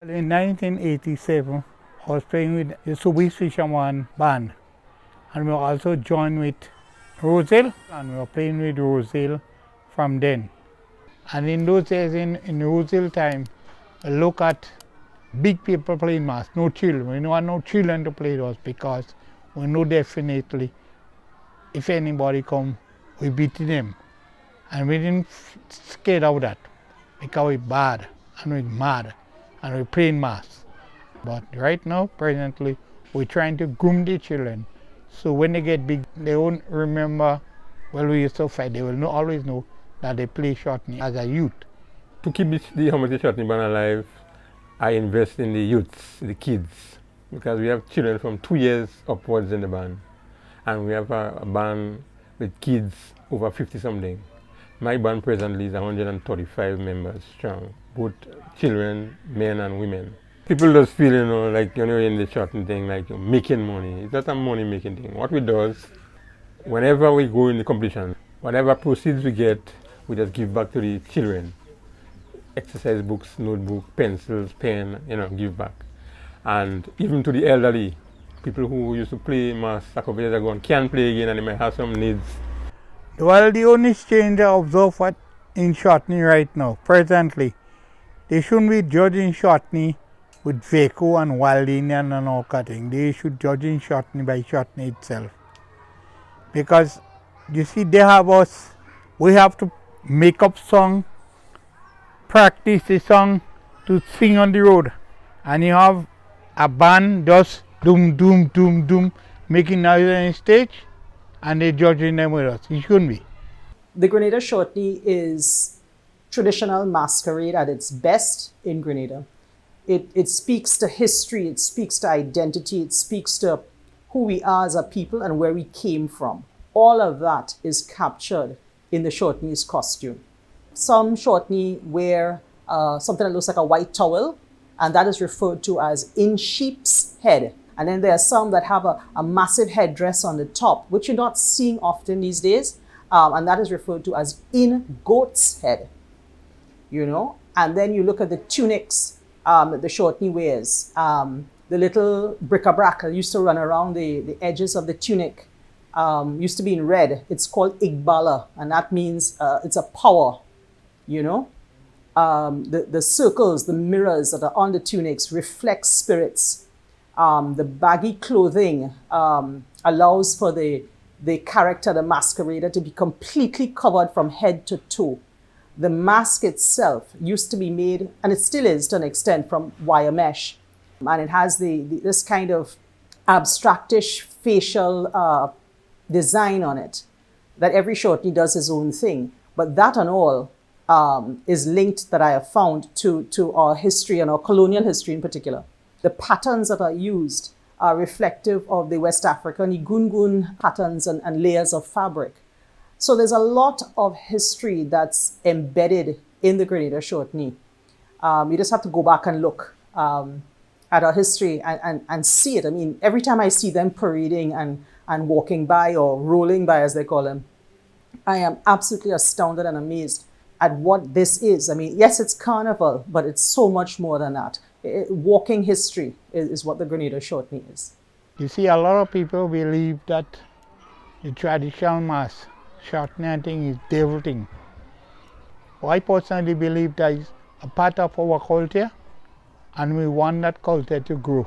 In 1987, I was playing with the Swiss Fisherman band, and we also joined with Roselle, and we were playing with Roselle from then. And in those days, in Roselle time, I look at big people playing mass, no children. We don't want no children to play with us because we know definitely if anybody come, we beating them. And we didn't scared of that because we're bad and we're mad and we're playing mass. But right now, presently, we're trying to groom the children. So when they get big, they won't remember, well, we used to fight. They will always know that they play Shortknee as a youth. To keep the Hermitage Shortknee band alive, I invest in the youths, the kids, because we have children from 2 years upwards in the band. And we have a band with kids over 50-something. My band presently is 135 members strong, both children, men and women. People just feel, like, in the Shortknee thing, like making money. It's not a money-making thing. What we do is, whenever we go in the competition, whatever proceeds we get, we just give back to the children. Exercise books, notebook, pencils, pen, give back. And even to the elderly, people who used to play mass a couple years ago and can't play again and they might have some needs. Well, the only change I observe in Shortknee right now, presently, they shouldn't be judging Shortknee with Vaco and Wild Indian and all cutting. They should judge in Shortknee by Shortknee itself. Because, you see, they have us, we have to make up song, practice the song to sing on the road. And you have a band just doom, doom, doom, doom, making noise on the stage, and they're judging them with us. It shouldn't be. The Grenada Shortknee is traditional masquerade at its best in Grenada. It speaks to history, it speaks to identity, it speaks to who we are as a people and where we came from. All of that is captured in the Shortknee's costume. Some Shortknee wear something that looks like a white towel, and that is referred to as in sheep's head. And then there are some that have a massive headdress on the top, which you're not seeing often these days, and that is referred to as in goat's head, And then you look at the tunics that the Shortknee wears. The little bric-a-brac that used to run around the edges of the tunic used to be in red. It's called Igbala, and that means it's a power, The circles, the mirrors that are on the tunics reflect spirits. The baggy clothing allows for the character, the masquerader, to be completely covered from head to toe. The mask itself used to be made, and it still is to an extent, from wire mesh. And it has this kind of abstractish facial design on it, that every Shortknee does his own thing. But that and all is linked, that I have found, to our history and our colonial history in particular. The patterns that are used are reflective of the West African Igungun patterns and layers of fabric. So there's a lot of history that's embedded in the Grenada Shortknee. You just have to go back and look at our history and see it. I mean, every time I see them parading and walking by, or rolling by as they call them, I am absolutely astounded and amazed at what this is. I mean, yes, it's carnival, but it's so much more than that. Walking history is what the Grenada Shortknee is. You see, a lot of people believe that the traditional mass, Shortknee thing, is devil thing. Well, I personally believe that it's a part of our culture, and we want that culture to grow.